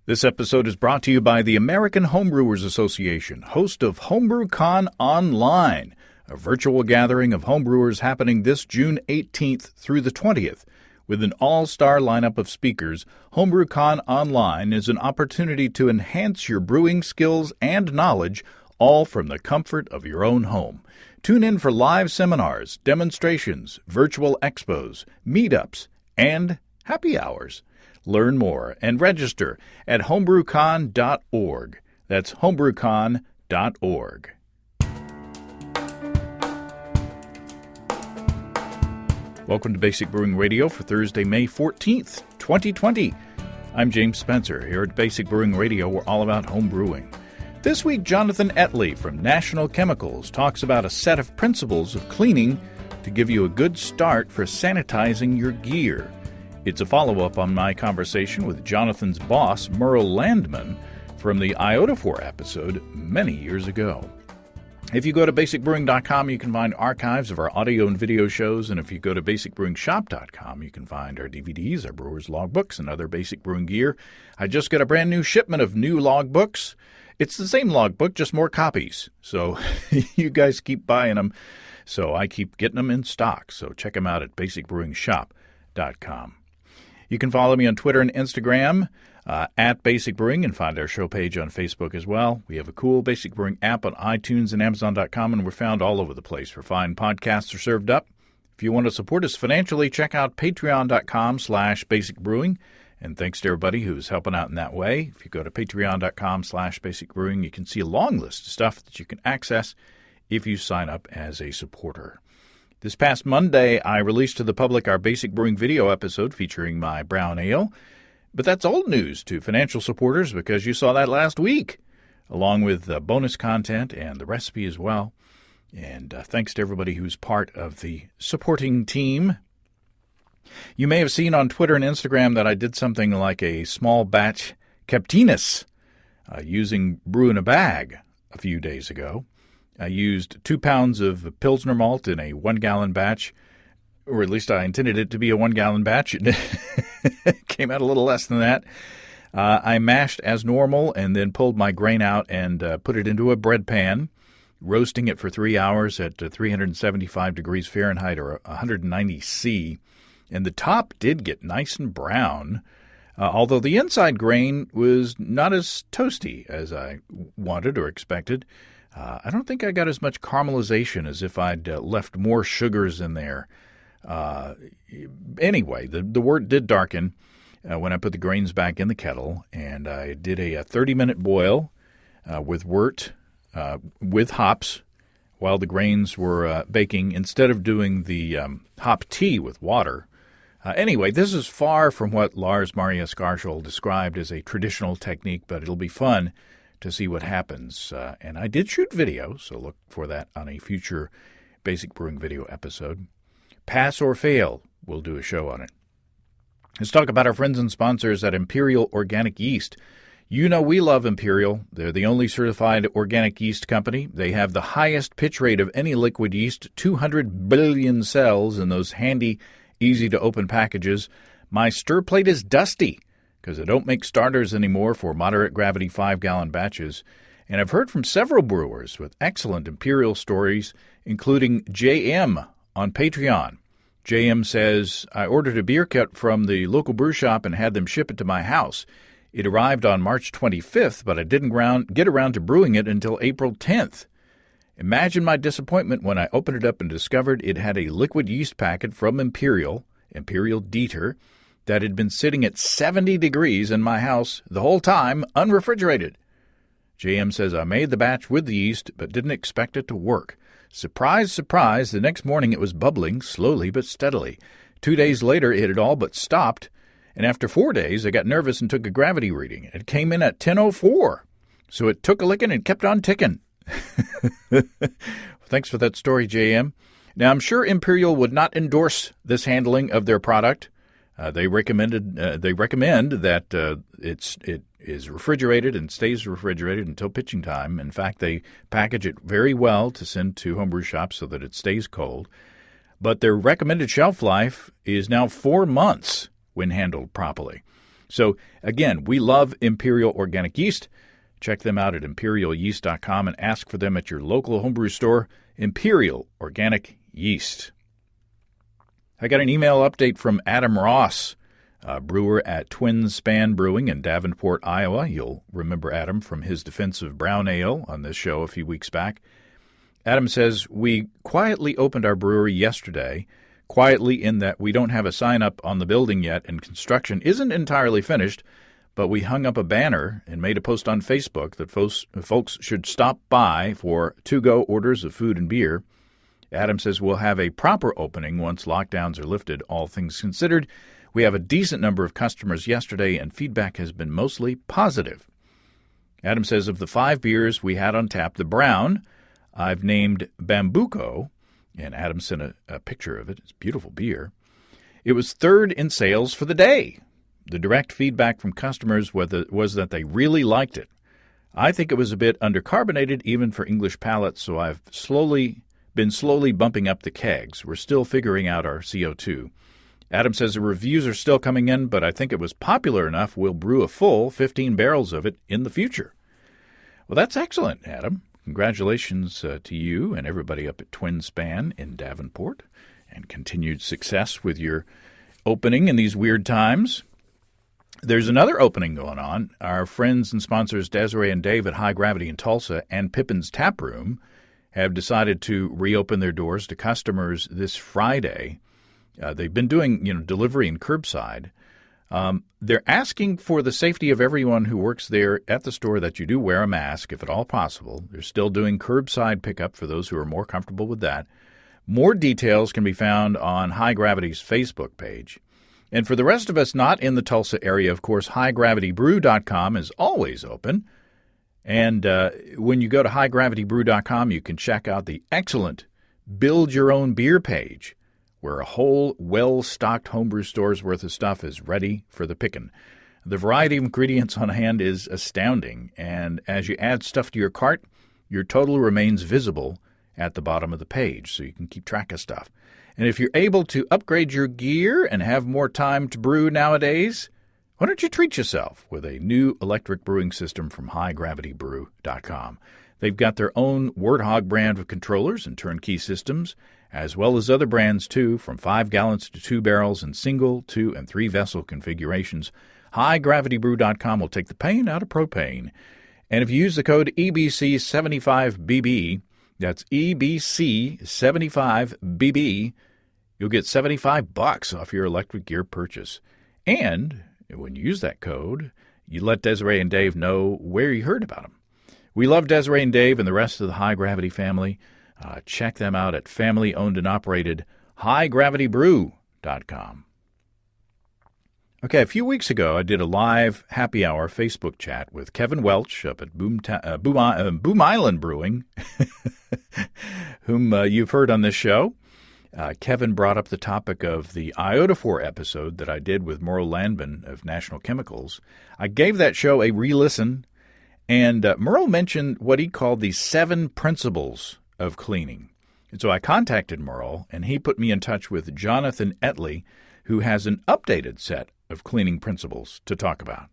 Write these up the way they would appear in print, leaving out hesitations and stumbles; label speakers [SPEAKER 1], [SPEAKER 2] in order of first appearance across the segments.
[SPEAKER 1] This episode is brought to you by the American Homebrewers Association, host of HomebrewCon Online, a virtual gathering of homebrewers happening this June 18th through the 20th. With an all-star lineup of speakers, HomebrewCon Online is an opportunity to enhance your brewing skills and knowledge, all from the comfort of your own home. Tune in for live seminars, demonstrations, virtual expos, meetups, and happy hours. Learn more and register at homebrewcon.org. That's homebrewcon.org. Welcome to Basic Brewing Radio for Thursday, May 14th, 2020. I'm James Spencer. Here at Basic Brewing Radio, we're all about home brewing. This week, Jonathan Ettlie from National Chemicals talks about a set of principles of cleaning to give you a good start for sanitizing your gear. It's a follow-up on my conversation with Jonathan's boss, Merle Landman, from the Iodophore episode many years ago. If you go to basicbrewing.com, you can find archives of our audio and video shows, and if you go to basicbrewingshop.com, you can find our DVDs, our brewers' logbooks, and other basic brewing gear. I just got a brand new shipment of new logbooks. It's the same logbook, just more copies. So you guys keep buying them, so I keep getting them in stock. So check them out at basicbrewingshop.com. You can follow me on Twitter and Instagram at Basic Brewing and find our show page on Facebook as well. We have a cool Basic Brewing app on iTunes and Amazon.com, and we're found all over the place where fine podcasts are served up. If you want to support us financially, check out patreon.com/Basic Brewing. And thanks to everybody who's helping out in that way. If you go to patreon.com/Basic Brewing, you can see a long list of stuff that you can access if you sign up as a supporter. This past Monday, I released to the public our Basic Brewing video episode featuring my brown ale. But that's old news to financial supporters because you saw that last week, along with bonus content and the recipe as well. And thanks to everybody who's part of the supporting team. You may have seen on Twitter and Instagram that I did something like a small batch Captinus using brew in a bag a few days ago. I used 2 pounds of Pilsner malt in a 1-gallon batch, or at least I intended it to be a 1-gallon batch. It came out a little less than that. I mashed as normal and then pulled my grain out and put it into a bread pan, roasting it for 3 hours at 375 degrees Fahrenheit or 190 C. And the top did get nice and brown, although the inside grain was not as toasty as I wanted or expected. I don't think I got as much caramelization as if I'd left more sugars in there. Anyway, the wort did darken when I put the grains back in the kettle, and I did a 30-minute boil with wort, with hops, while the grains were baking, instead of doing the hop tea with water. Anyway, this is far from what Lars Maria Skarshol described as a traditional technique, but it'll be fun to see what happens. And I did shoot video, so look for that on a future Basic Brewing video episode. Pass or fail, we'll do a show on it. Let's talk about our friends and sponsors at Imperial Organic Yeast. You know we love Imperial. They're the only certified organic yeast company. They have the highest pitch rate of any liquid yeast, 200 billion cells in those handy, easy-to-open packages. My stir plate is dusty because I don't make starters anymore for moderate gravity 5-gallon batches. And I've heard from several brewers with excellent Imperial stories, including JM on Patreon. JM says, I ordered a beer kit from the local brew shop and had them ship it to my house. It arrived on March 25th, but I didn't get around to brewing it until April 10th. Imagine my disappointment when I opened it up and discovered it had a liquid yeast packet from Imperial Dieter, that had been sitting at 70 degrees in my house the whole time, unrefrigerated. JM says, I made the batch with the yeast, but didn't expect it to work. Surprise, surprise, the next morning it was bubbling, slowly but steadily. 2 days later, it had all but stopped, and after 4 days, I got nervous and took a gravity reading. It came in at 10:04, so it took a licking and kept on ticking. Thanks for that story, JM. Now, I'm sure Imperial would not endorse this handling of their product. They recommend that it is refrigerated and stays refrigerated until pitching time. In fact, they package it very well to send to homebrew shops so that it stays cold. But their recommended shelf life is now 4 months when handled properly. So, again, we love Imperial Organic Yeast. Check them out at imperialyeast.com and ask for them at your local homebrew store, Imperial Organic Yeast. I got an email update from Adam Ross, brewer at Twin Span Brewing in Davenport, Iowa. You'll remember Adam from his defense of brown ale on this show a few weeks back. Adam says, we quietly opened our brewery yesterday, quietly in that we don't have a sign up on the building yet and construction isn't entirely finished, but we hung up a banner and made a post on Facebook that folks should stop by for to-go orders of food and beer. Adam says we'll have a proper opening once lockdowns are lifted, all things considered. We have a decent number of customers yesterday, and feedback has been mostly positive. Adam says of the 5 beers we had on tap, the brown, I've named Bambuco, and Adam sent a picture of it. It's a beautiful beer. It was third in sales for the day. The direct feedback from customers was that they really liked it. I think it was a bit undercarbonated even for English palates, so I've been slowly bumping up the kegs. We're still figuring out our CO2. Adam says the reviews are still coming in, but I think it was popular enough we'll brew a full 15 barrels of it in the future. Well, that's excellent, Adam. Congratulations to you and everybody up at Twin Span in Davenport, and continued success with your opening in these weird times. There's another opening going on. Our friends and sponsors Desiree and Dave at High Gravity in Tulsa and Pippin's Tap Room have decided to reopen their doors to customers this Friday. They've been doing, delivery and curbside. They're asking for the safety of everyone who works there at the store that you do wear a mask, if at all possible. They're still doing curbside pickup for those who are more comfortable with that. More details can be found on High Gravity's Facebook page. And for the rest of us not in the Tulsa area, of course, highgravitybrew.com is always open. And when you go to highgravitybrew.com, you can check out the excellent Build Your Own Beer page, where a whole well-stocked homebrew store's worth of stuff is ready for the picking. The variety of ingredients on hand is astounding, and as you add stuff to your cart, your total remains visible at the bottom of the page, so you can keep track of stuff. And if you're able to upgrade your gear and have more time to brew nowadays, why don't you treat yourself with a new electric brewing system from highgravitybrew.com. They've got their own Warthog brand of controllers and turnkey systems, as well as other brands, too, from 5 gallons to 2 barrels in single, 2, and 3 vessel configurations. HighGravityBrew.com will take the pain out of propane. And if you use the code EBC75BB, that's EBC75BB, you'll get $75 off your electric gear purchase. And when you use that code, you let Desiree and Dave know where you heard about them. We love Desiree and Dave and the rest of the High Gravity family. Check them out at family-owned and operated highgravitybrew.com. Okay, a few weeks ago, I did a live happy hour Facebook chat with Kevin Welch up at Boom Island Brewing, whom you've heard on this show. Kevin brought up the topic of the iodophore episode that I did with Merle Landman of National Chemicals. I gave that show a re-listen, and Merle mentioned what he called the 7 principles of cleaning. And so I contacted Merle, and he put me in touch with Jonathan Ettlie, who has an updated set of cleaning principles to talk about.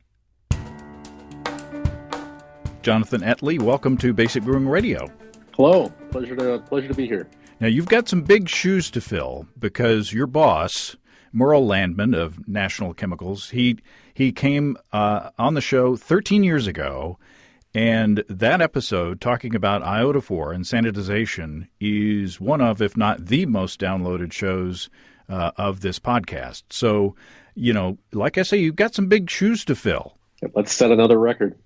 [SPEAKER 1] Jonathan Ettlie, welcome to Basic Brewing Radio.
[SPEAKER 2] Hello. Pleasure to be here.
[SPEAKER 1] Now, you've got some big shoes to fill because your boss, Merle Landman of National Chemicals, he came on the show 13 years ago. And that episode, talking about iodophore and sanitization, is one of, if not the most downloaded shows of this podcast. So, like I say, you've got some big shoes to fill.
[SPEAKER 2] Let's set another record.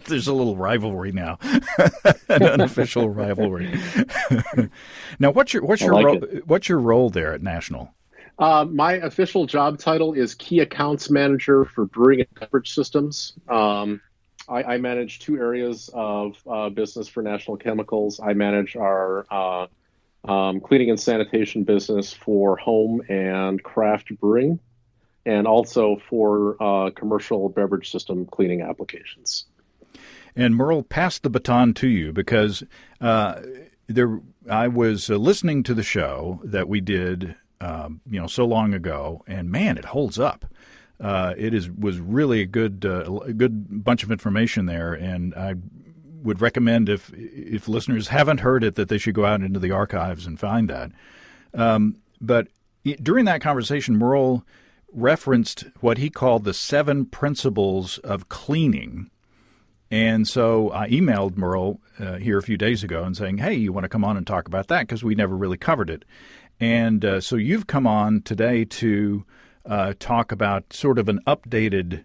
[SPEAKER 1] There's a little rivalry now, an unofficial rivalry. Now, what's your role there at National?
[SPEAKER 2] My official job title is Key Accounts Manager for Brewing and Beverage Systems. I manage 2 areas of business for National Chemicals. I manage our cleaning and sanitation business for home and craft brewing, and also for commercial beverage system cleaning applications.
[SPEAKER 1] And Merle passed the baton to you because I was listening to the show that we did so long ago, and man, it holds up. Was really a good bunch of information there, and I would recommend if listeners haven't heard it that they should go out into the archives and find that. But during that conversation, Merle referenced what he called the 7 principles of cleaning. And so I emailed Merle here a few days ago and saying, hey, you want to come on and talk about that? Because we never really covered it. And so you've come on today to talk about sort of an updated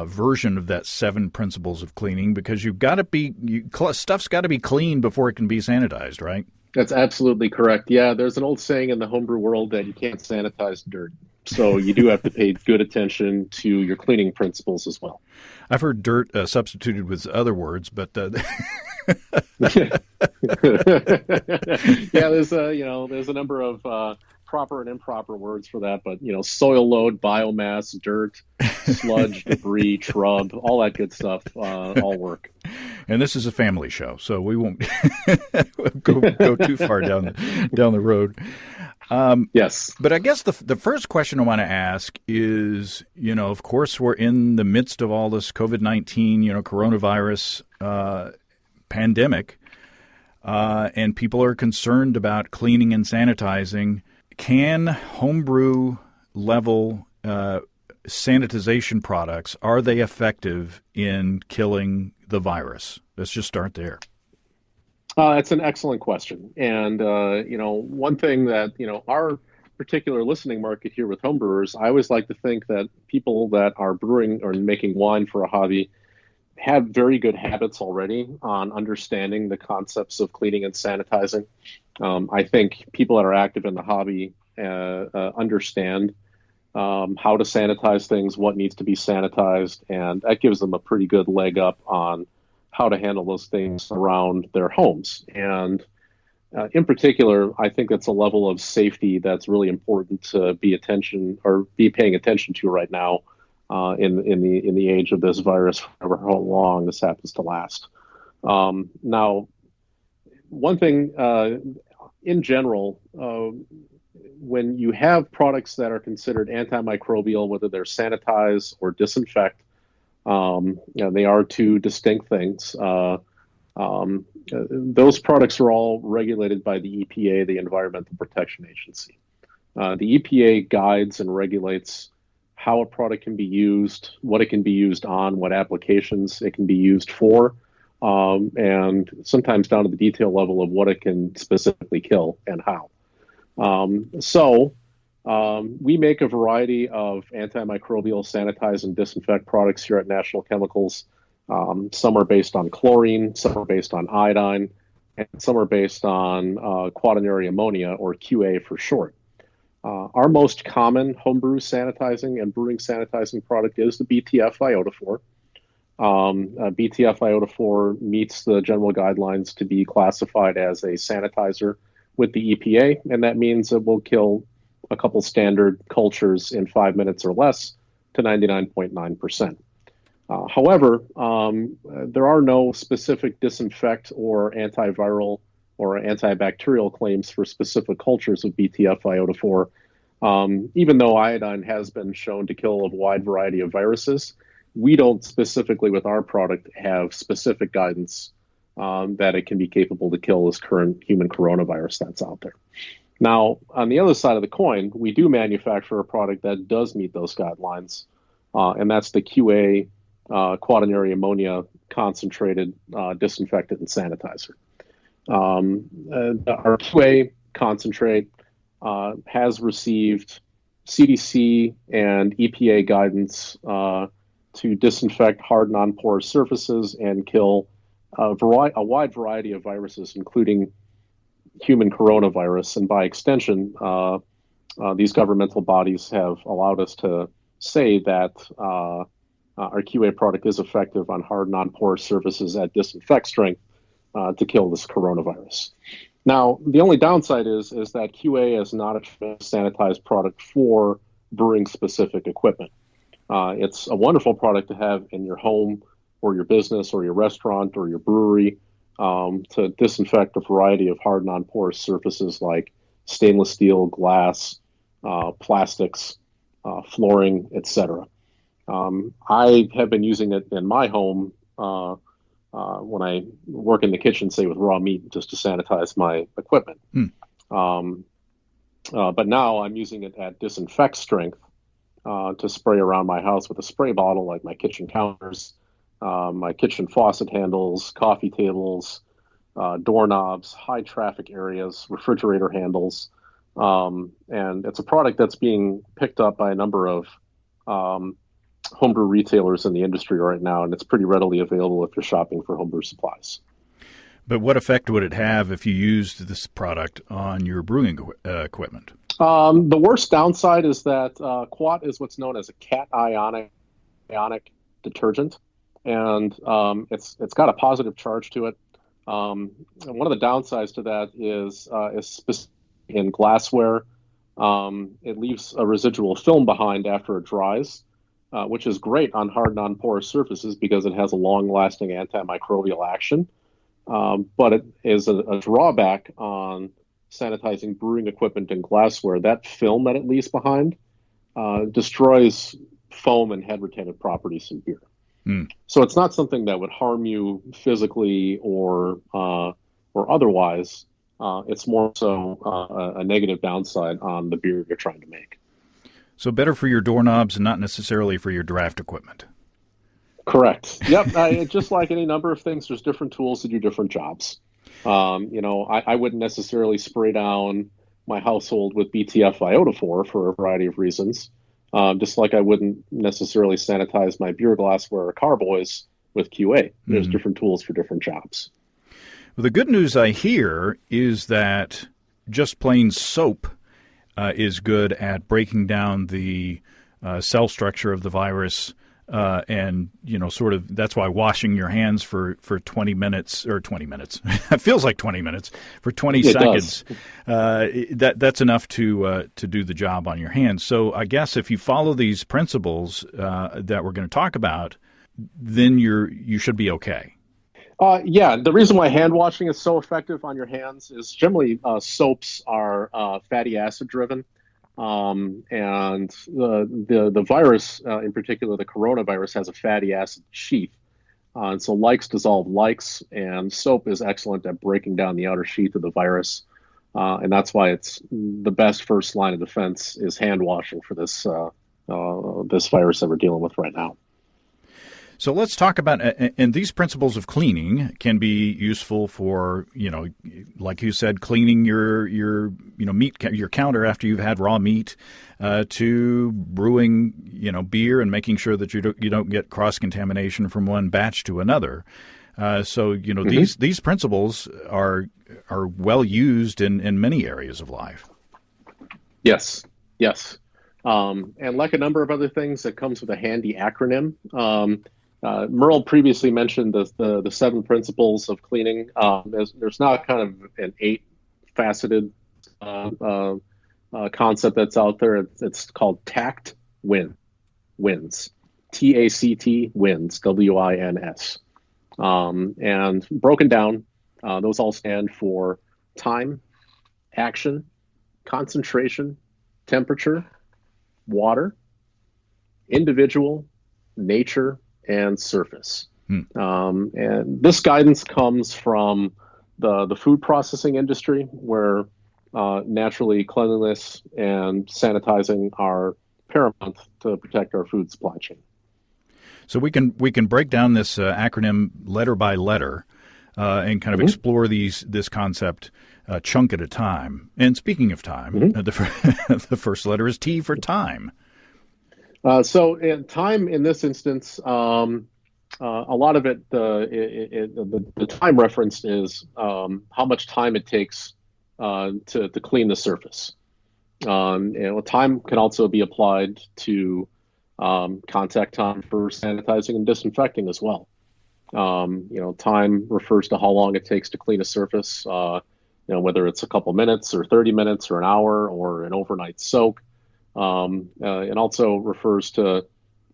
[SPEAKER 1] version of that 7 principles of cleaning, because stuff's got to be clean before it can be sanitized, right?
[SPEAKER 2] That's absolutely correct. Yeah, there's an old saying in the homebrew world that you can't sanitize dirt. So you do have to pay good attention to your cleaning principles as well.
[SPEAKER 1] I've heard dirt substituted with other words, but
[SPEAKER 2] yeah, there's a number of proper and improper words for that, but soil load, biomass, dirt, sludge, debris, shrub, all that good stuff, all work.
[SPEAKER 1] And this is a family show, so we won't go too far down the road.
[SPEAKER 2] Yes.
[SPEAKER 1] But I guess the first question I want to ask is, of course, we're in the midst of all this COVID-19, coronavirus pandemic, and people are concerned about cleaning and sanitizing. Can homebrew level sanitization products, are they effective in killing the virus? Let's just start there.
[SPEAKER 2] That's an excellent question. And, one thing that, our particular listening market here with homebrewers, I always like to think that people that are brewing or making wine for a hobby have very good habits already on understanding the concepts of cleaning and sanitizing. I think people that are active in the hobby understand how to sanitize things, what needs to be sanitized, and that gives them a pretty good leg up on how to handle those things around their homes. And in particular, I think that's a level of safety that's really important to be paying attention to right now in the age of this virus, however how long this happens to last. Now, one thing in general, when you have products that are considered antimicrobial, whether they're sanitize or disinfect, they are 2 distinct things. Those products are all regulated by the EPA, the Environmental Protection Agency. The EPA guides and regulates how a product can be used, what it can be used on, what applications it can be used for, and sometimes down to the detail level of what it can specifically kill and how. We make a variety of antimicrobial sanitize and disinfect products here at National Chemicals. Some are based on chlorine, some are based on iodine, and some are based on quaternary ammonia, or QA for short. Our most common homebrew sanitizing and brewing sanitizing product is the BTF iodophor. BTF iodophor meets the general guidelines to be classified as a sanitizer with the EPA, and that means it will kill a couple standard cultures in 5 minutes or less to 99.9%. However, there are no specific disinfect or antiviral or antibacterial claims for specific cultures of BTF iodophor, even though iodine has been shown to kill a wide variety of viruses. We don't specifically, with our product, have specific guidance that it can be capable to kill this current human coronavirus that's out there. Now, on the other side of the coin, we do manufacture a product that does meet those guidelines, and that's the QA quaternary ammonia concentrated disinfectant and sanitizer. Our QA concentrate has received CDC and EPA guidance to disinfect hard non-porous surfaces and kill a wide variety of viruses, including human coronavirus. And by extension, these governmental bodies have allowed us to say that our QA product is effective on hard non-porous surfaces at disinfect strength to kill this coronavirus. Now, the only downside is that QA is not a sanitized product for brewing specific equipment. It's a wonderful product to have in your home or your business or your restaurant or your brewery to disinfect a variety of hard non-porous surfaces like stainless steel, glass, plastics, flooring, etc. I have been using it in my home when I work in the kitchen, say with raw meat, just to sanitize my equipment. Um, but now I'm using it at disinfect strength to spray around my house with a spray bottle, like my kitchen counters, my kitchen faucet handles, coffee tables, doorknobs, high traffic areas, refrigerator handles. And it's a product that's being picked up by a number of homebrew retailers in the industry right now, and it's pretty readily available if you're shopping for homebrew supplies.
[SPEAKER 1] But what effect would it have if you used this product on your brewing equipment?
[SPEAKER 2] The worst downside is that quat is what's known as a cation detergent, and it's got a positive charge to it. And one of the downsides to that is specific in glassware. It leaves a residual film behind after it dries, which is great on hard, non-porous surfaces because it has a long-lasting antimicrobial action. But it is a drawback on sanitizing brewing equipment and glassware. That film that it leaves behind destroys foam and head retentive properties in beer. So it's not something that would harm you physically or otherwise. It's more so a negative downside on the beer you're trying to make.
[SPEAKER 1] So better for your doorknobs and not necessarily for your draft equipment.
[SPEAKER 2] Correct. Yep. Just like any number of things, there's different tools to do different jobs. I wouldn't necessarily spray down my household with BTF iodophor for a variety of reasons. Just like I wouldn't necessarily sanitize my beer glassware or carboys with QA. There's different tools for different jobs.
[SPEAKER 1] Well, the good news I hear is that just plain soap is good at breaking down the cell structure of the virus. And, sort of that's why washing your hands for 20 minutes or 20 minutes, it feels like 20 minutes, for 20 seconds, that's enough to do the job on your hands. So I guess if you follow these principles that we're going to talk about, then you should be okay.
[SPEAKER 2] The reason why hand washing is so effective on your hands is generally soaps are fatty acid driven. And the virus, in particular, the coronavirus, has a fatty acid sheath. And so likes dissolve likes, and soap is excellent at breaking down the outer sheath of the virus. And that's why it's the best first line of defense is hand washing for this virus that we're dealing with right now.
[SPEAKER 1] So let's talk about, and these principles of cleaning can be useful for, like you said, cleaning your meat, your counter after you've had raw meat, to brewing, beer and making sure that you don't get cross contamination from one batch to another. These principles are well used in many areas of life.
[SPEAKER 2] Yes. And like a number of other things, it comes with a handy acronym. Merle previously mentioned the 7 principles of cleaning. There's now kind of an 8-faceted concept that's out there. It's called TACT WINS, TACT WINS, WINS. And broken down, those all stand for time, action, concentration, temperature, water, individual, nature, and surface. And this guidance comes from the food processing industry, where naturally cleanliness and sanitizing are paramount to protect our food supply chain.
[SPEAKER 1] So we can break down this acronym letter by letter and kind of explore this concept chunk at a time. And speaking of time, the first letter is T for time.
[SPEAKER 2] So in time in this instance, a lot of it, the time referenced is how much time it takes to clean the surface. Time can also be applied to contact time for sanitizing and disinfecting as well. Time refers to how long it takes to clean a surface, whether it's a couple minutes or 30 minutes or an hour or an overnight soak. It also refers to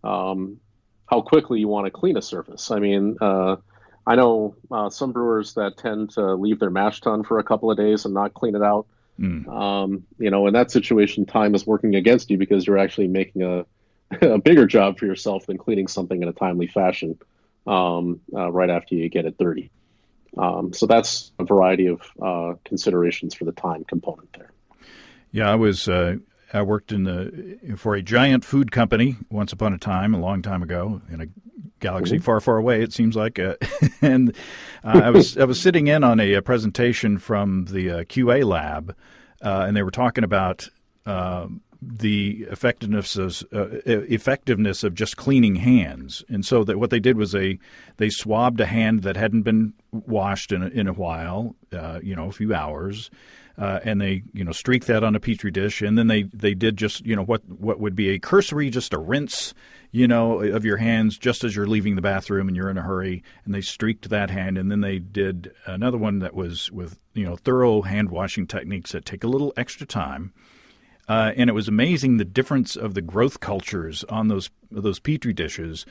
[SPEAKER 2] how quickly you want to clean a surface. I mean, I know some brewers that tend to leave their mash tun for a couple of days and not clean it out. In that situation, time is working against you because you're actually making a bigger job for yourself than cleaning something in a timely fashion right after you get it dirty. So that's a variety of considerations for the time component there.
[SPEAKER 1] Yeah, I worked for a giant food company once upon a time, a long time ago, in a galaxy far, far away. It seems like, and I was sitting in on a presentation from the QA lab, and they were talking about the effectiveness of just cleaning hands. And so that what they did was they swabbed a hand that hadn't been washed in a while, a few hours. And they, streaked that on a Petri dish, and then they did just, what would be a cursory, just a rinse, of your hands just as you're leaving the bathroom and you're in a hurry, and they streaked that hand, and then they did another one that was with, thorough hand washing techniques that take a little extra time. And it was amazing the difference of the growth cultures on those Petri dishes.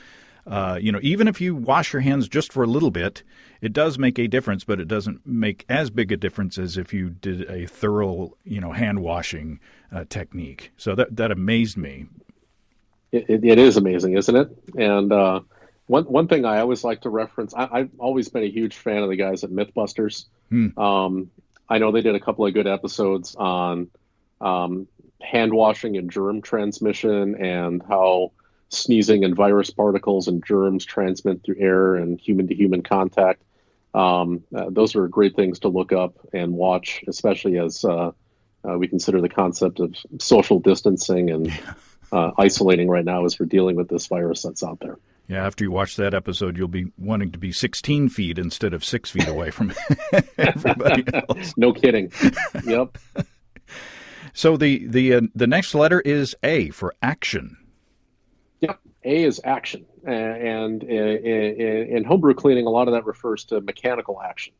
[SPEAKER 1] Even if you wash your hands just for a little bit, it does make a difference, but it doesn't make as big a difference as if you did a thorough, hand washing technique. So that amazed me.
[SPEAKER 2] It is amazing, isn't it? And one thing I always like to reference, I've always been a huge fan of the guys at Mythbusters. I know they did a couple of good episodes on hand washing and germ transmission and how sneezing and virus particles and germs transmit through air and human-to-human contact. Those are great things to look up and watch, especially as we consider the concept of social distancing and isolating right now as we're dealing with this virus that's out there.
[SPEAKER 1] Yeah, after you watch that episode, you'll be wanting to be 16 feet instead of 6 feet away from everybody else.
[SPEAKER 2] No kidding. Yep.
[SPEAKER 1] So the next letter is A for action.
[SPEAKER 2] Yep, A is action, and in homebrew cleaning, a lot of that refers to mechanical action.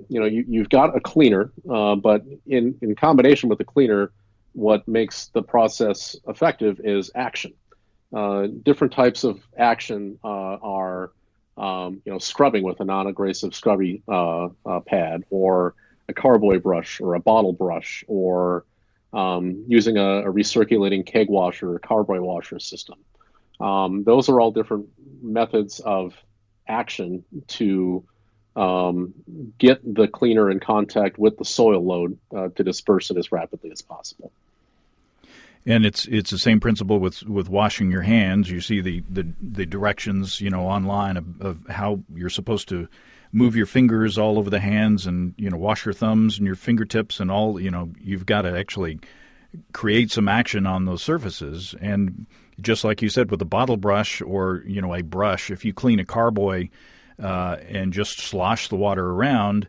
[SPEAKER 2] You've got a cleaner, but in combination with the cleaner, what makes the process effective is action. Different types of action are, scrubbing with a non-abrasive scrubby pad, or a carboy brush, or a bottle brush, or using a recirculating keg washer or carboy washer system. Those are all different methods of action to get the cleaner in contact with the soil load to disperse it as rapidly as possible.
[SPEAKER 1] And it's the same principle with washing your hands. You see the directions, online of how you're supposed to move your fingers all over the hands, and wash your thumbs and your fingertips and all. You've got to actually create some action on those surfaces. And just like you said, with a bottle brush or a brush, if you clean a carboy and just slosh the water around,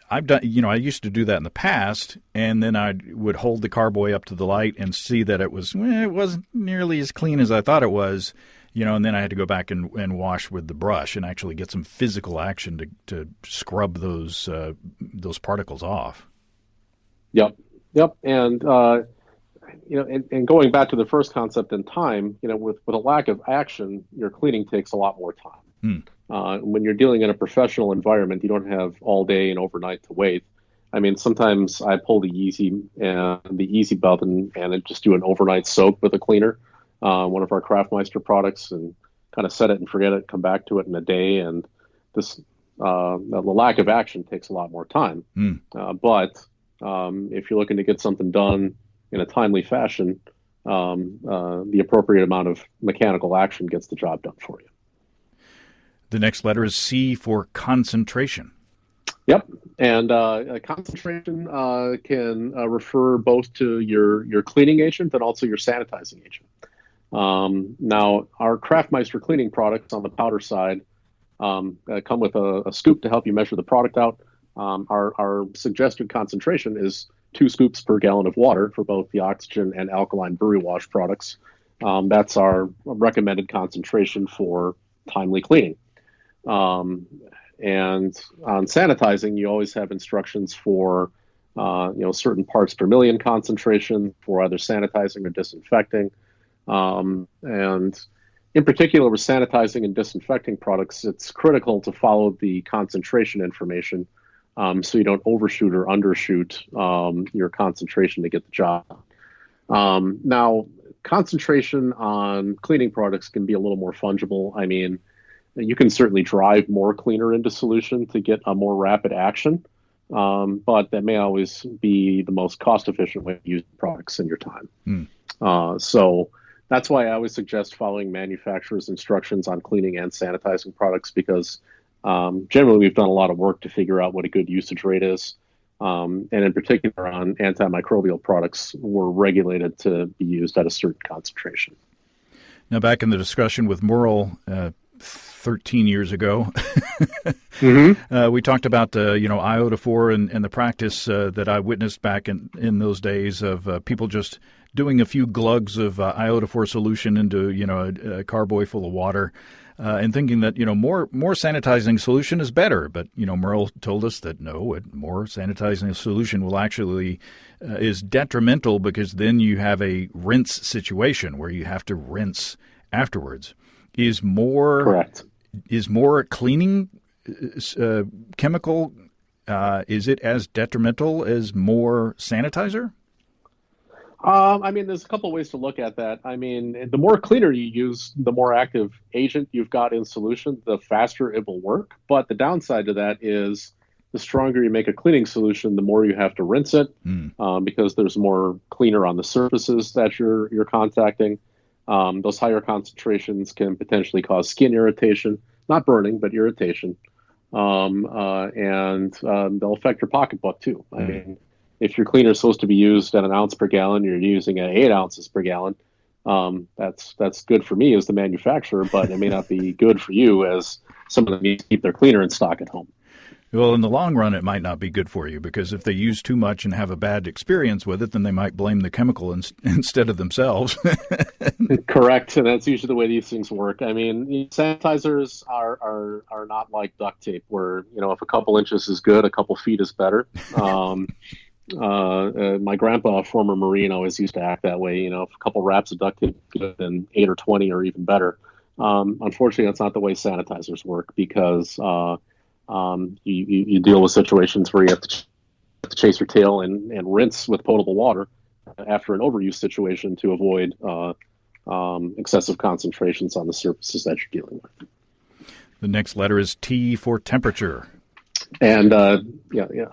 [SPEAKER 1] I've done. I used to do that in the past, and then I would hold the carboy up to the light and see that it wasn't nearly as clean as I thought it was. And then I had to go back and wash with the brush and actually get some physical action to scrub those particles off. Yep.
[SPEAKER 2] And and going back to the first concept in time, with a lack of action, your cleaning takes a lot more time. When you're dealing in a professional environment, you don't have all day and overnight to wait. I mean, sometimes I pull the easy button and just do an overnight soak with a cleaner. One of our Craftmeister products, and kind of set it and forget it, come back to it in a day. And the lack of action takes a lot more time. But if you're looking to get something done in a timely fashion, the appropriate amount of mechanical action gets the job done for you.
[SPEAKER 1] The next letter is C for concentration.
[SPEAKER 2] Yep, and concentration can refer both to your cleaning agent and also your sanitizing agent. Now, our Craftmeister cleaning products on the powder side come with a scoop to help you measure the product out. Our suggested concentration is 2 scoops per gallon of water for both the oxygen and alkaline brewery wash products. That's our recommended concentration for timely cleaning. And on sanitizing, you always have instructions for certain parts per million concentration for either sanitizing or disinfecting. And in particular, with sanitizing and disinfecting products, it's critical to follow the concentration information so you don't overshoot or undershoot your concentration to get the job done. Now, concentration on cleaning products can be a little more fungible. I mean, you can certainly drive more cleaner into solution to get a more rapid action, but that may always be the most cost-efficient way to use products in your time. So that's why I always suggest following manufacturers' instructions on cleaning and sanitizing products, because generally we've done a lot of work to figure out what a good usage rate is. And in particular on antimicrobial products, we're regulated to be used at a certain concentration.
[SPEAKER 1] Now, back in the discussion with Merle 13 years ago, we talked about iodophor and the practice that I witnessed back in those days of people just doing a few glugs of iodophor solution into a carboy full of water. And thinking that, more sanitizing solution is better. But, Merle told us that no, more sanitizing solution will actually is detrimental, because then you have a rinse situation where you have to rinse afterwards. Is more
[SPEAKER 2] correct?
[SPEAKER 1] Is more cleaning chemical? Is it as detrimental as more sanitizer?
[SPEAKER 2] I mean, there's a couple ways to look at that. I mean, the more cleaner you use, the more active agent you've got in solution, the faster it will work. But the downside to that is the stronger you make a cleaning solution, the more you have to rinse it, because there's more cleaner on the surfaces that you're contacting. Those higher concentrations can potentially cause skin irritation, not burning, but irritation. And they'll affect your pocketbook too. I mean, if your cleaner is supposed to be used at an ounce per gallon, you're using at 8 ounces per gallon. That's good for me as the manufacturer, but it may not be good for you as someone that needs to keep their cleaner in stock at home.
[SPEAKER 1] Well, in the long run, it might not be good for you, because if they use too much and have a bad experience with it, then they might blame the chemical instead of themselves.
[SPEAKER 2] Correct, and that's usually the way these things work. I mean, sanitizers are not like duct tape, where if a couple inches is good, a couple feet is better. My grandpa, a former Marine, always used to act that way. If a couple wraps of duct tape is good, then 8 or 20 are even better. Unfortunately, that's not the way sanitizers work, because you deal with situations where you have to chase your tail and rinse with potable water after an overuse situation to avoid excessive concentrations on the surfaces that you're dealing with.
[SPEAKER 1] The next letter is T for temperature.
[SPEAKER 2] And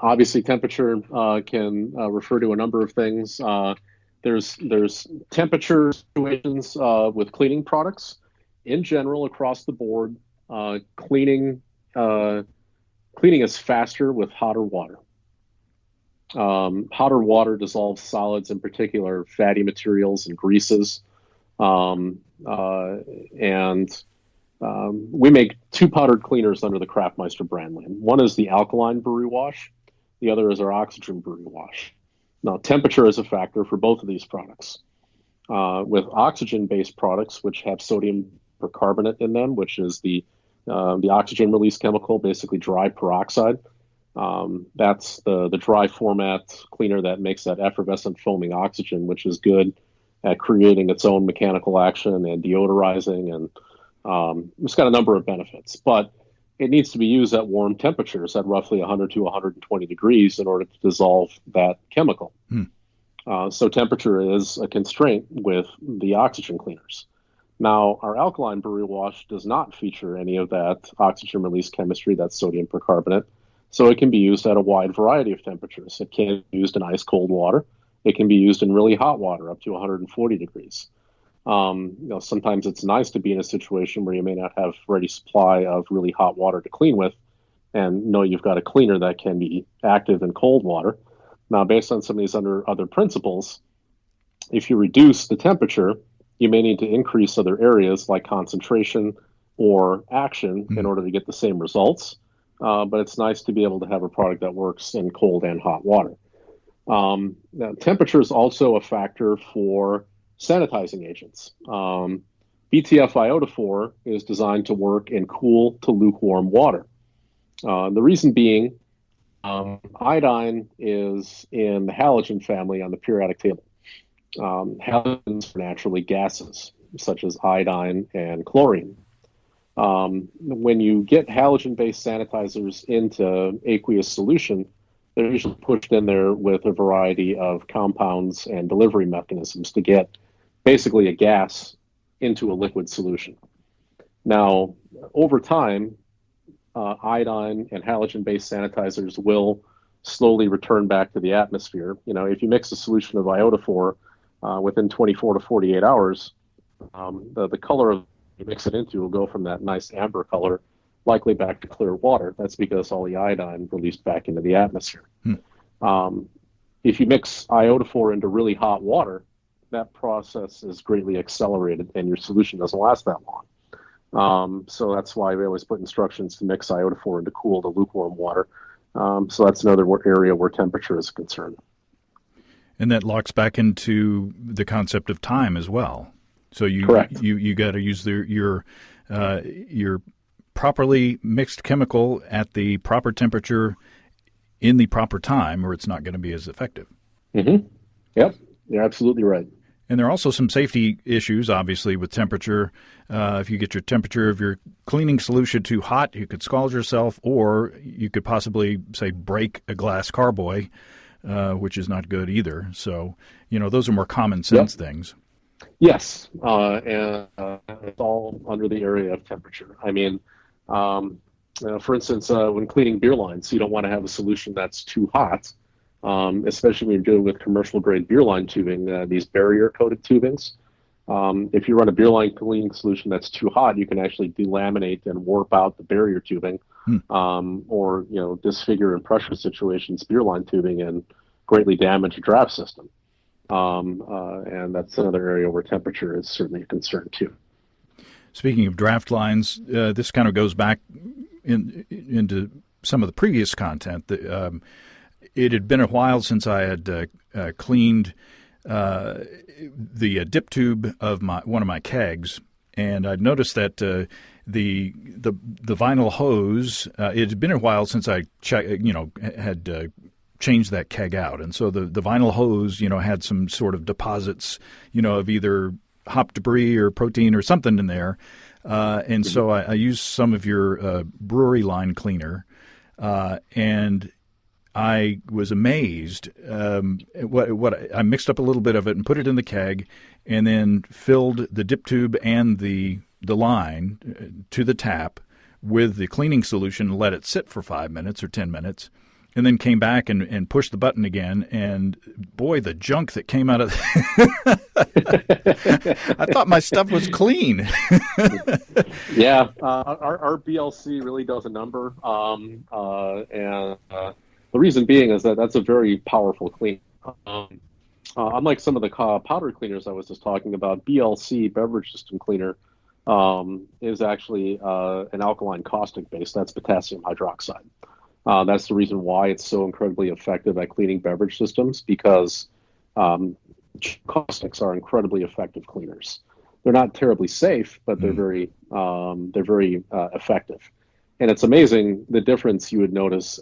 [SPEAKER 2] obviously temperature can refer to a number of things. There's temperature situations with cleaning products. In general, across the board, cleaning is faster with hotter water. Hotter water dissolves solids, in particular fatty materials and greases. We make 2 powdered cleaners under the Craftmeister brand name. One is the alkaline brewery wash. The other is our oxygen brewery wash. Now, temperature is a factor for both of these products. With oxygen-based products, which have sodium percarbonate in them, which is the oxygen release chemical, basically dry peroxide. That's the dry format cleaner that makes that effervescent foaming oxygen, which is good at creating its own mechanical action and deodorizing, and it's got a number of benefits. But it needs to be used at warm temperatures, at roughly 100 to 120 degrees, in order to dissolve that chemical. So temperature is a constraint with the oxygen cleaners. Now, our alkaline brewery wash does not feature any of that oxygen release chemistry, that's sodium percarbonate, so it can be used at a wide variety of temperatures. It can be used in ice cold water. It can be used in really hot water, up to 140 degrees. Sometimes it's nice to be in a situation where you may not have ready supply of really hot water to clean with, and know you've got a cleaner that can be active in cold water. Now, based on some of these other principles, if you reduce the temperature, you may need to increase other areas like concentration or action in order to get the same results. But it's nice to be able to have a product that works in cold and hot water. Now, temperature is also a factor for sanitizing agents. BTF iodophor is designed to work in cool to lukewarm water. The reason being, iodine is in the halogen family on the periodic table. Halogens are naturally gases, such as iodine and chlorine. When you get halogen-based sanitizers into aqueous solution, they're usually pushed in there with a variety of compounds and delivery mechanisms to get basically a gas into a liquid solution. Now, over time, iodine and halogen-based sanitizers will slowly return back to the atmosphere. If you mix a solution of iodophor within 24 to 48 hours, the color of you mix it into will go from that nice amber color likely back to clear water. That's because all the iodine released back into the atmosphere. If you mix iodophor into really hot water, that process is greatly accelerated and your solution doesn't last that long. So that's why we always put instructions to mix iodophor into cool to lukewarm water. So that's another area where temperature is concerned.
[SPEAKER 1] And that locks back into the concept of time as well. So you got to use your properly mixed chemical at the proper temperature in the proper time, or it's not going to be as effective.
[SPEAKER 2] Mm-hmm. Yep, you're absolutely right.
[SPEAKER 1] And there are also some safety issues, obviously, with temperature. If you get your temperature of your cleaning solution too hot, you could scald yourself, or you could possibly, say, break a glass carboy, which is not good either. So, those are more common sense things.
[SPEAKER 2] Yes, and it's all under the area of temperature. I mean, for instance, when cleaning beer lines, you don't want to have a solution that's too hot, especially when you're dealing with commercial grade beer line tubing, these barrier coated tubings. If you run a beer line cleaning solution that's too hot, you can actually delaminate and warp out the barrier tubing, or disfigure in pressure situations beer line tubing and greatly damage a draft system. And that's another area where temperature is certainly a concern too.
[SPEAKER 1] Speaking of draft lines, this kind of goes back into some of the previous content. It had been a while since I had cleaned the dip tube of one of my kegs, and I'd noticed that the vinyl hose. It had been a while since I had changed that keg out, and so the vinyl hose, had some sort of deposits, of either hop debris or protein or something in there, and so I used some of your brewery line cleaner, and I was amazed. What I mixed up a little bit of it and put it in the keg, and then filled the dip tube and the line to the tap with the cleaning solution, and let it sit for 5 minutes or 10 minutes. And then came back and pushed the button again, and boy, the junk that came out of I thought my stuff was clean.
[SPEAKER 2] Yeah, our BLC really does a number, and the reason being is that that's a very powerful clean. Unlike some of the powder cleaners I was just talking about, BLC, beverage system cleaner, is actually an alkaline caustic base. That's potassium hydroxide. That's the reason why it's so incredibly effective at cleaning beverage systems, because caustics are incredibly effective cleaners. They're not terribly safe, but they're very effective. And it's amazing the difference you would notice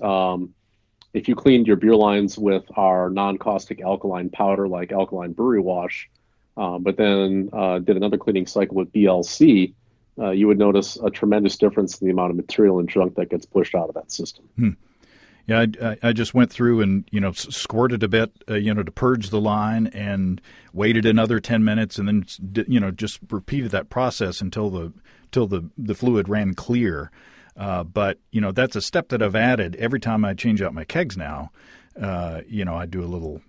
[SPEAKER 2] if you cleaned your beer lines with our non-caustic alkaline powder, like alkaline brewery wash, but then did another cleaning cycle with BLC. You would notice a tremendous difference in the amount of material and junk that gets pushed out of that system.
[SPEAKER 1] Yeah, I just went through and squirted a bit, to purge the line, and waited another 10 minutes, and then just repeated that process until the fluid ran clear. But that's a step that I've added every time I change out my kegs now. I do a little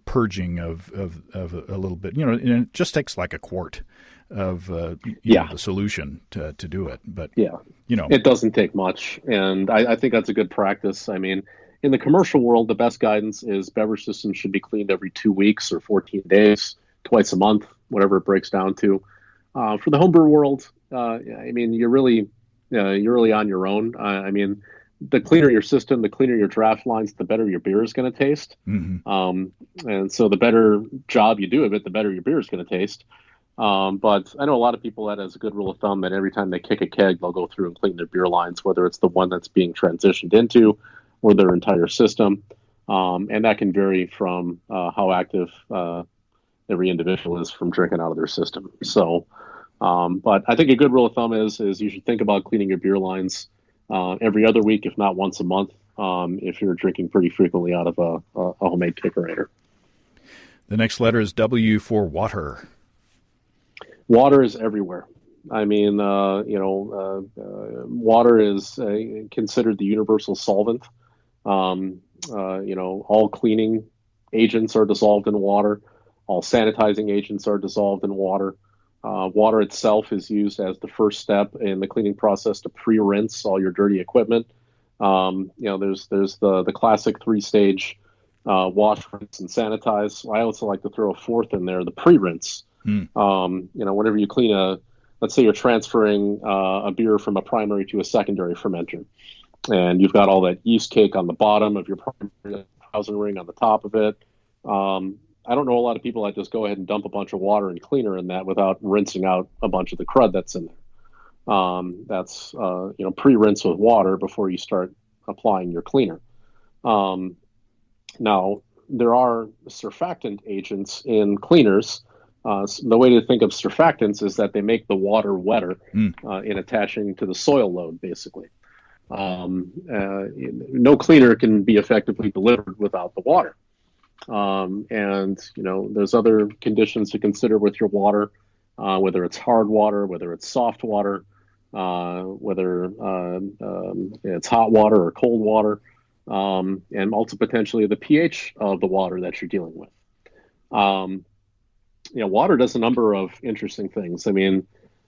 [SPEAKER 1] purging of a little bit, and it just takes like a quart of the solution to do it. But
[SPEAKER 2] it doesn't take much, and I think that's a good practice. I mean, in the commercial world, the best guidance is beverage systems should be cleaned every 2 weeks or 14 days, twice a month, whatever it breaks down to. For the homebrew world, I mean, you're really on your own. I mean, the cleaner your system, the cleaner your draft lines, the better your beer is going to taste. And so the better job you do of it, the better your beer is going to taste. But I know a lot of people that as a good rule of thumb that every time they kick a keg, they'll go through and clean their beer lines, whether it's the one that's being transitioned into or their entire system. And that can vary from how active every individual is from drinking out of their system. So But I think a good rule of thumb is you should think about cleaning your beer lines every other week, if not once a month, if you're drinking pretty frequently out of a homemade kegerator.
[SPEAKER 1] The next letter is W for water.
[SPEAKER 2] Water is everywhere. I mean, water is considered the universal solvent. All cleaning agents are dissolved in water. All sanitizing agents are dissolved in water. Water itself is used as the first step in the cleaning process to pre-rinse all your dirty equipment. There's the classic three-stage wash, rinse, and sanitize. I also like to throw a fourth in there, the pre-rinse. Whenever you clean let's say you're transferring a beer from a primary to a secondary fermenter, and you've got all that yeast cake on the bottom of your primary, housing ring on the top of it. I don't know a lot of people that just go ahead and dump a bunch of water and cleaner in that without rinsing out a bunch of the crud that's in there. That's pre-rinse with water before you start applying your cleaner. Now, there are surfactant agents in cleaners. The way to think of surfactants is that they make the water wetter in attaching to the soil load, basically. No cleaner can be effectively delivered without the water. There's other conditions to consider with your water, whether it's hard water, whether it's soft water, whether it's hot water or cold water, and also potentially the pH of the water that you're dealing with. Water does a number of interesting things. I mean,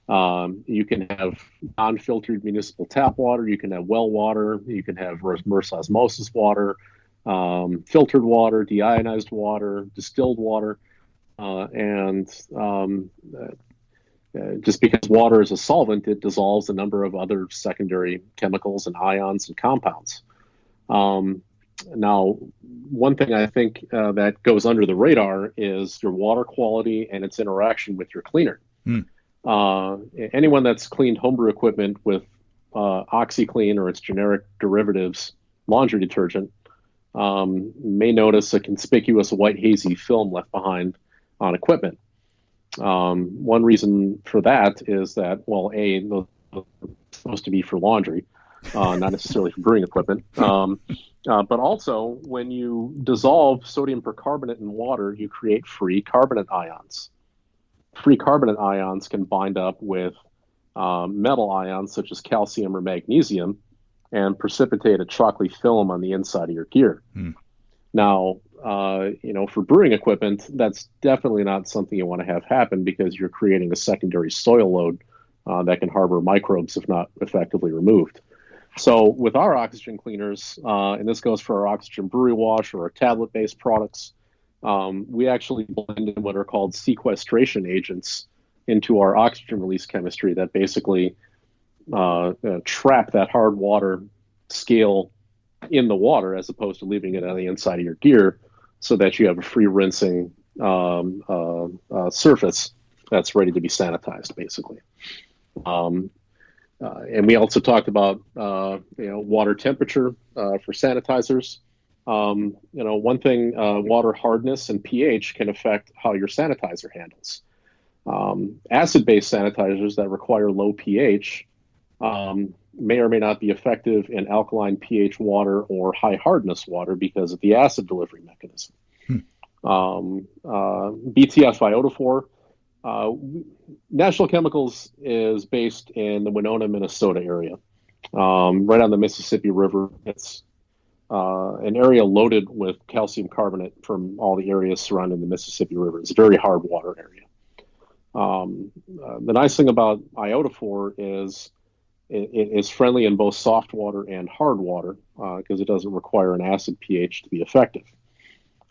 [SPEAKER 2] you can have non-filtered municipal tap water, you can have well water, you can have reverse osmosis water, filtered water, deionized water, distilled water, just because water is a solvent, it dissolves a number of other secondary chemicals and ions and compounds. Now, one thing I think that goes under the radar is your water quality and its interaction with your cleaner. Anyone that's cleaned homebrew equipment with OxyClean or its generic derivatives laundry detergent may notice a conspicuous white hazy film left behind on equipment. One reason for that is that, well, those are supposed to be for laundry, not necessarily for brewing equipment. But also, when you dissolve sodium percarbonate in water, you create free carbonate ions. Free carbonate ions can bind up with metal ions such as calcium or magnesium and precipitate a chalky film on the inside of your gear. Now, for brewing equipment, that's definitely not something you want to have happen because you're creating a secondary soil load that can harbor microbes if not effectively removed. So with our oxygen cleaners, and this goes for our oxygen brewery wash or our tablet-based products, we actually blend in what are called sequestration agents into our oxygen release chemistry that basically trap that hard water scale in the water as opposed to leaving it on the inside of your gear so that you have a free rinsing surface that's ready to be sanitized, basically. And we also talked about water temperature for sanitizers. One thing, water hardness and pH can affect how your sanitizer handles. Acid-based sanitizers that require low pH may or may not be effective in alkaline pH water or high hardness water because of the acid delivery mechanism. BTF iodophor. National Chemicals is based in the Winona, Minnesota area, right on the Mississippi River. It's an area loaded with calcium carbonate from all the areas surrounding the Mississippi River. It's a very hard water area. The nice thing about iodophor is it is friendly in both soft water and hard water because it doesn't require an acid pH to be effective.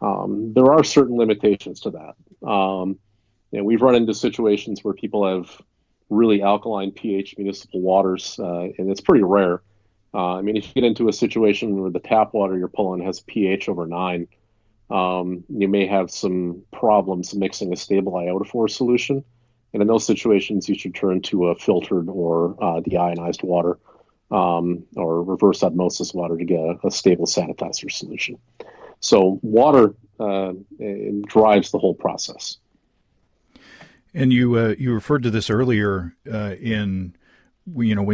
[SPEAKER 2] There are certain limitations to that. We've run into situations where people have really alkaline pH municipal waters, and it's pretty rare. If you get into a situation where the tap water you're pulling has pH over 9, you may have some problems mixing a stable iodophor solution. And in those situations, you should turn to a filtered or deionized water or reverse osmosis water to get a stable sanitizer solution. So water drives the whole process.
[SPEAKER 1] And you referred to this earlier when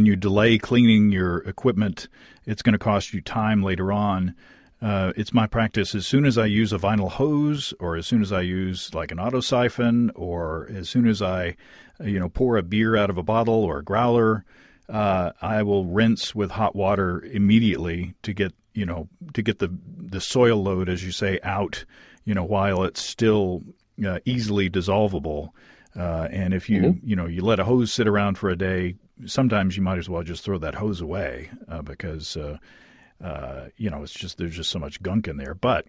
[SPEAKER 1] you delay cleaning your equipment, it's going to cost you time later on. It's my practice as soon as I use a vinyl hose, or as soon as I use like an auto siphon, or as soon as I pour a beer out of a bottle or a growler, I will rinse with hot water immediately to get the soil load, as you say, out, while it's still easily dissolvable. And if you you let a hose sit around for a day, sometimes you might as well just throw that hose away because it's just there's just so much gunk in there. But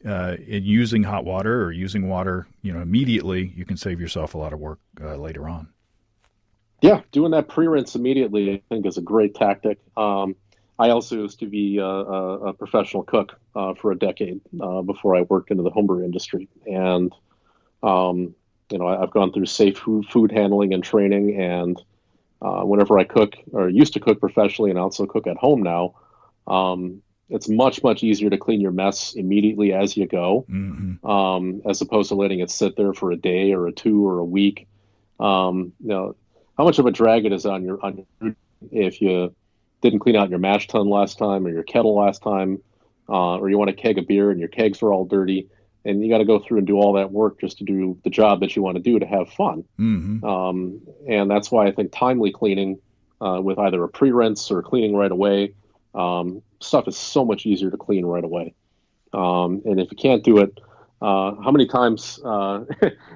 [SPEAKER 1] in using hot water or using water, immediately, you can save yourself a lot of work later on.
[SPEAKER 2] Yeah, doing that pre-rinse immediately, I think, is a great tactic. I also used to be a professional cook for a decade before I worked into the homebrew industry, and I've gone through safe food handling and training, and whenever I cook, or used to cook professionally and also cook at home now, it's much, much easier to clean your mess immediately as you go, as opposed to letting it sit there for a day or a two or a week. How much of a drag it is on your food if you didn't clean out your mash tun last time or your kettle last time, or you want a keg of beer and your kegs are all dirty, and you got to go through and do all that work just to do the job that you want to do to have fun. And that's why I think timely cleaning with either a pre-rinse or cleaning right away, stuff is so much easier to clean right away. And if you can't do it, how many times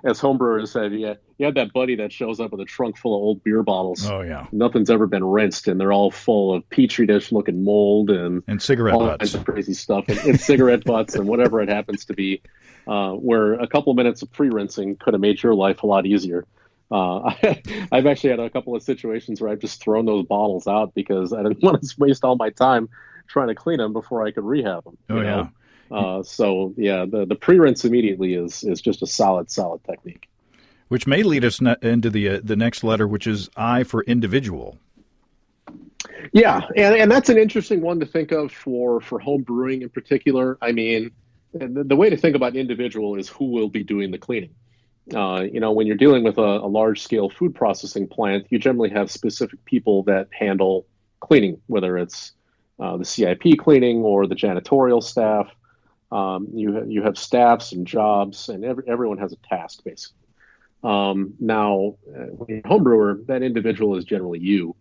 [SPEAKER 2] as homebrewers have you had that buddy that shows up with a trunk full of old beer bottles?
[SPEAKER 1] Oh, yeah.
[SPEAKER 2] Nothing's ever been rinsed, and they're all full of petri dish looking mold and
[SPEAKER 1] cigarette
[SPEAKER 2] all
[SPEAKER 1] butts.
[SPEAKER 2] kinds of crazy stuff, and cigarette butts and whatever it happens to be, where a couple of minutes of pre-rinsing could have made your life a lot easier. I've actually had a couple of situations where I've just thrown those bottles out because I didn't want to waste all my time trying to clean them before I could rehab them.
[SPEAKER 1] Yeah.
[SPEAKER 2] The pre-rinse immediately is just a solid technique.
[SPEAKER 1] Which may lead us into the next letter, which is I for individual.
[SPEAKER 2] Yeah, and that's an interesting one to think of for home brewing in particular. I mean, the way to think about individual is who will be doing the cleaning. When you're dealing with a large-scale food processing plant, you generally have specific people that handle cleaning, whether it's the CIP cleaning or the janitorial staff. You have staffs and jobs, and everyone has a task, basically. Now, when you're a home brewer, that individual is generally you,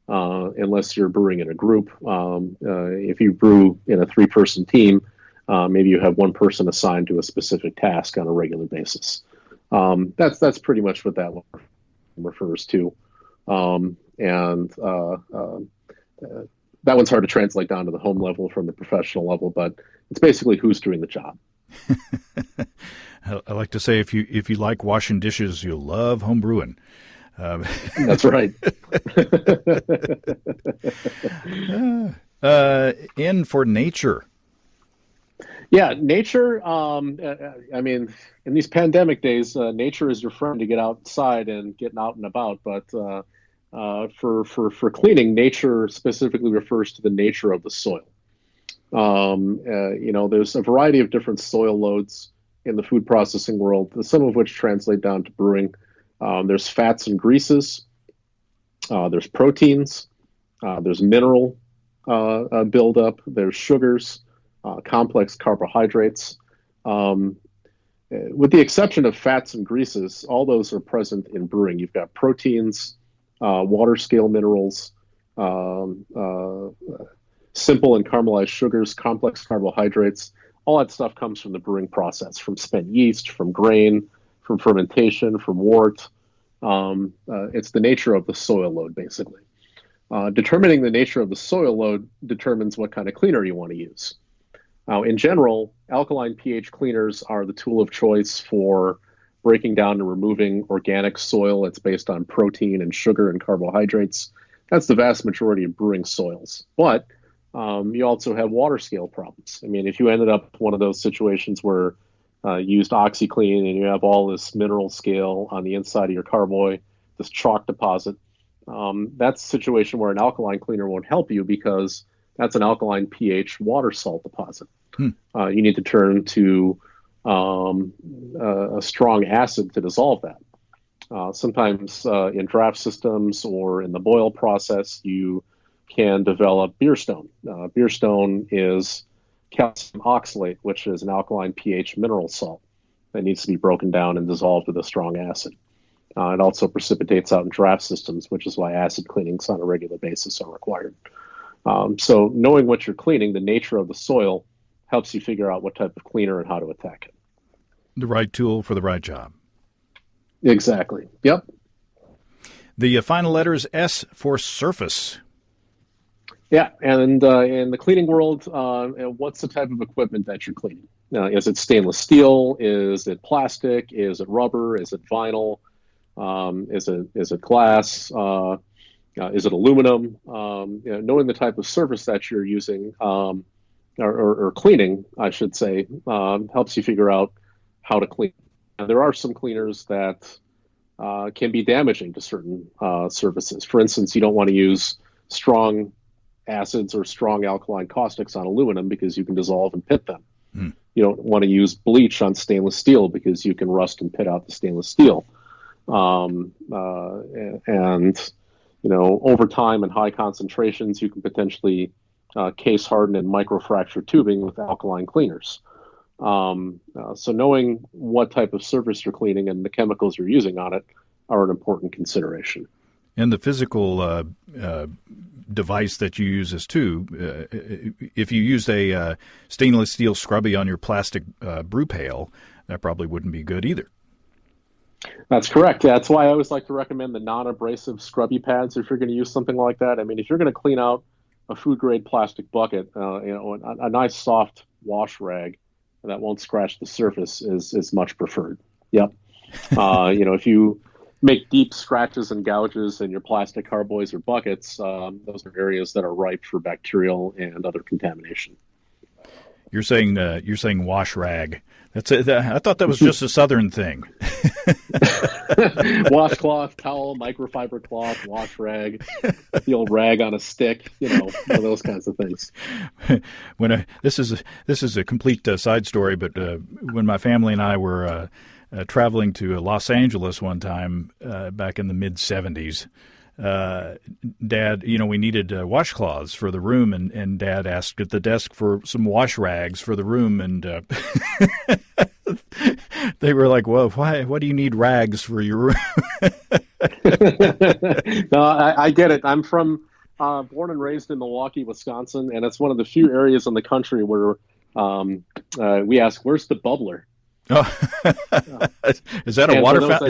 [SPEAKER 2] unless you're brewing in a group. If you brew in a 3-person team, maybe you have one person assigned to a specific task on a regular basis. That's pretty much what that refers to. That one's hard to translate down to the home level from the professional level, but it's basically who's doing the job.
[SPEAKER 1] I like to say if you like washing dishes, you'll love home brewing.
[SPEAKER 2] That's right.
[SPEAKER 1] N for nature.
[SPEAKER 2] Yeah, nature. I mean, in these pandemic days, nature is your friend to get outside and getting out and about. But for cleaning, nature specifically refers to the nature of the soil. There's a variety of different soil loads in the food processing world, some of which translate down to brewing. There's fats and greases. There's proteins. There's mineral buildup. There's sugars. Complex carbohydrates. With the exception of fats and greases, all those are present in brewing. You've got proteins, water scale minerals, simple and caramelized sugars, complex carbohydrates. All that stuff comes from the brewing process, from spent yeast, from grain, from fermentation, from wort. It's the nature of the soil load, basically. Determining the nature of the soil load determines what kind of cleaner you want to use. Now, in general, alkaline pH cleaners are the tool of choice for breaking down and removing organic soil that's based on protein and sugar and carbohydrates. That's the vast majority of brewing soils. But you also have water scale problems. I mean, if you ended up one of those situations where you used OxyClean and you have all this mineral scale on the inside of your carboy, this chalk deposit, that's a situation where an alkaline cleaner won't help you because that's an alkaline pH water salt deposit. You need to turn to a strong acid to dissolve that. Sometimes in draft systems or in the boil process, you can develop beer stone. Beer stone is calcium oxalate, which is an alkaline pH mineral salt that needs to be broken down and dissolved with a strong acid. It also precipitates out in draft systems, which is why acid cleanings on a regular basis are required. So knowing what you're cleaning, the nature of the soil, helps you figure out what type of cleaner and how to attack it.
[SPEAKER 1] The right tool for the right job.
[SPEAKER 2] Exactly. Yep.
[SPEAKER 1] The final letter is S for surface.
[SPEAKER 2] Yeah, and in the cleaning world, what's the type of equipment that you're cleaning? Is it stainless steel? Is it plastic? Is it rubber? Is it vinyl? Is it glass? Is it aluminum? Knowing the type of surface that you're using or cleaning, I should say, helps you figure out how to clean. And there are some cleaners that can be damaging to certain surfaces. For instance, you don't want to use strong acids or strong alkaline caustics on aluminum because you can dissolve and pit them. You don't want to use bleach on stainless steel because you can rust and pit out the stainless steel. And over time and high concentrations, you can potentially case harden and microfracture tubing with alkaline cleaners. So knowing what type of surface you're cleaning and the chemicals you're using on it are an important consideration.
[SPEAKER 1] And the physical device that you use is too. If you used a stainless steel scrubby on your plastic brew pail, that probably wouldn't be good either.
[SPEAKER 2] That's correct. That's why I always like to recommend the non-abrasive scrubby pads if you're going to use something like that. I mean, if you're going to clean out a food-grade plastic bucket, a nice soft wash rag that won't scratch the surface is much preferred. Yep. If you make deep scratches and gouges in your plastic carboys or buckets, those are areas that are ripe for bacterial and other contamination.
[SPEAKER 1] You're saying wash rag. That's it. I thought that was just a Southern thing.
[SPEAKER 2] Washcloth, towel, microfiber cloth, wash rag, the old rag on a stick, one of those kinds of things.
[SPEAKER 1] This is a complete side story, but when my family and I were traveling to Los Angeles one time back in the mid-'70s, Dad, we needed washcloths for the room, and Dad asked at the desk for some wash rags for the room, and they were like, "Well, why? What do you need rags for your room?"
[SPEAKER 2] No, I get it. I'm born and raised in Milwaukee, Wisconsin, and it's one of the few areas in the country where we ask, "Where's the bubbler?"
[SPEAKER 1] Oh. Is that a water fountain?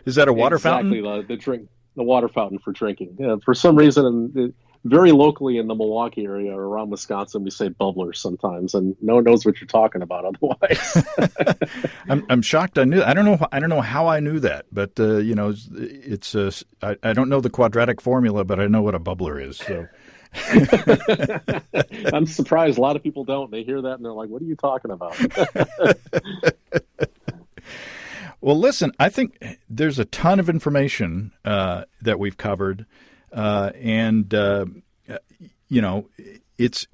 [SPEAKER 1] Is that a water fountain?
[SPEAKER 2] Exactly, the water fountain for drinking. For some reason, very locally in the Milwaukee area or around Wisconsin, we say bubbler sometimes, and no one knows what you're talking about otherwise.
[SPEAKER 1] I'm shocked. I don't know how I knew that, but it's I don't know the quadratic formula, but I know what a bubbler is. So.
[SPEAKER 2] I'm surprised a lot of people don't. They hear that and they're like, "What are you talking about?"
[SPEAKER 1] Well, listen, I think there's a ton of information that we've covered, and it's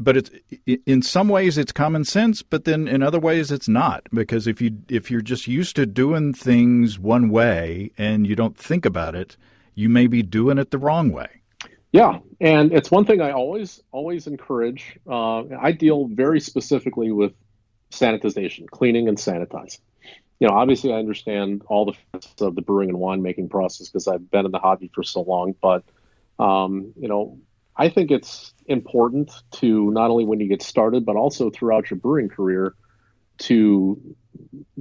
[SPEAKER 1] in some ways it's common sense, but then in other ways it's not, because if you're just used to doing things one way and you don't think about it, you may be doing it the wrong way.
[SPEAKER 2] Yeah, and it's one thing I always encourage. I deal very specifically with sanitization, cleaning and sanitizing. Obviously I understand all the facets of the brewing and winemaking process because I've been in the hobby for so long, but I think it's important to not only when you get started, but also throughout your brewing career to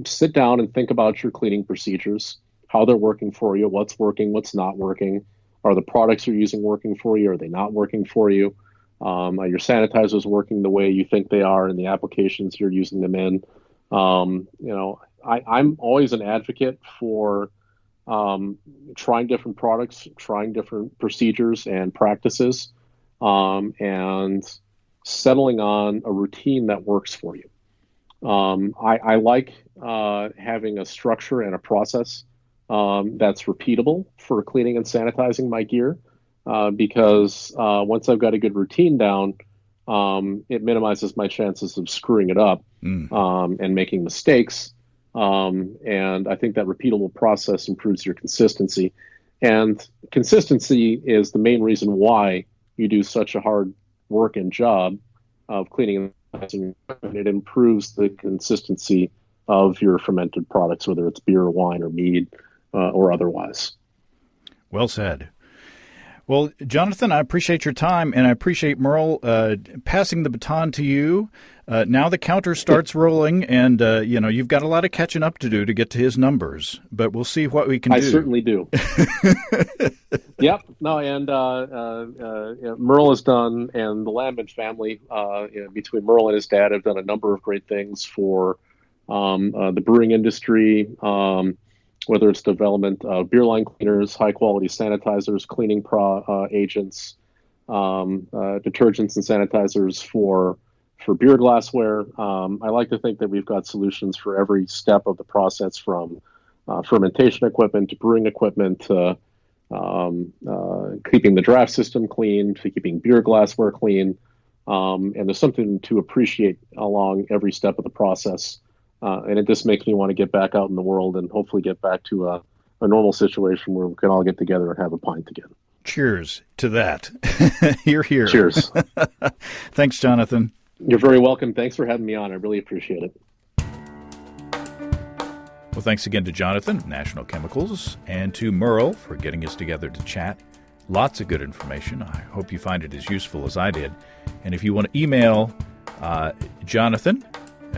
[SPEAKER 2] sit down and think about your cleaning procedures, how they're working for you, what's working, what's not working. Are the products you're using working for you? Are they not working for you? Are your sanitizers working the way you think they are in the applications you're using them in? I'm always an advocate for trying different products, trying different procedures and practices, and settling on a routine that works for you. I like having a structure and a process that's repeatable for cleaning and sanitizing my gear, because once I've got a good routine down, it minimizes my chances of screwing it up and making mistakes. And I think that repeatable process improves your consistency. And consistency is the main reason why you do such a hard work and job of cleaning and it improves the consistency of your fermented products, whether it's beer or wine or mead or otherwise.
[SPEAKER 1] Well said. Well, Jonathan, I appreciate your time, and I appreciate Merle passing the baton to you. Now the counter starts rolling, and, you've got a lot of catching up to do to get to his numbers, but we'll see what we can do.
[SPEAKER 2] I certainly do. Yep. No, and Merle has done, and the Landman family, between Merle and his dad, have done a number of great things for the brewing industry, whether it's development of beer line cleaners, high-quality sanitizers, cleaning agents, detergents and sanitizers for beer glassware. I like to think that we've got solutions for every step of the process, from fermentation equipment to brewing equipment to keeping the draft system clean, to keeping beer glassware clean. And there's something to appreciate along every step of the process. And it just makes me want to get back out in the world and hopefully get back to a normal situation where we can all get together and have a pint again.
[SPEAKER 1] Cheers to that. Hear, hear.
[SPEAKER 2] Cheers.
[SPEAKER 1] Thanks, Jonathan.
[SPEAKER 2] You're very welcome. Thanks for having me on. I really appreciate it.
[SPEAKER 1] Well, thanks again to Jonathan, National Chemicals, and to Merle for getting us together to chat. Lots of good information. I hope you find it as useful as I did. And if you want to email Jonathan,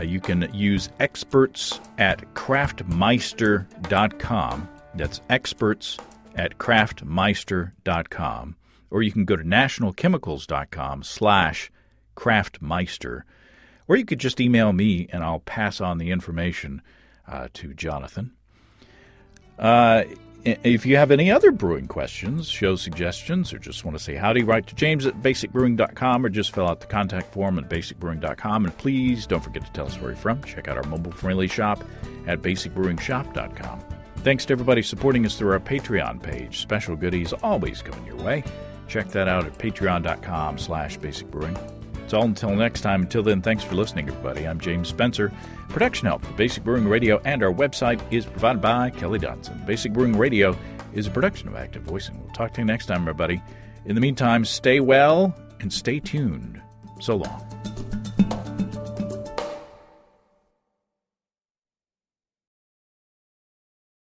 [SPEAKER 1] you can use experts@craftmeister.com. That's experts@craftmeister.com. Or you can go to nationalchemicals.com/craftmeister. Or you could just email me and I'll pass on the information to Jonathan. If you have any other brewing questions, show suggestions, or just want to say howdy, write to james@basicbrewing.com or just fill out the contact form at basicbrewing.com. And please don't forget to tell us where you're from. Check out our mobile-friendly shop at basicbrewingshop.com. Thanks to everybody supporting us through our Patreon page. Special goodies always coming your way. Check that out at patreon.com/basicbrewing. It's all until next time. Until then, thanks for listening, everybody. I'm James Spencer. Production help for Basic Brewing Radio and our website is provided by Kelly Dodson. Basic Brewing Radio is a production of Active Voicing. We'll talk to you next time, everybody. In the meantime, stay well and stay tuned. So long.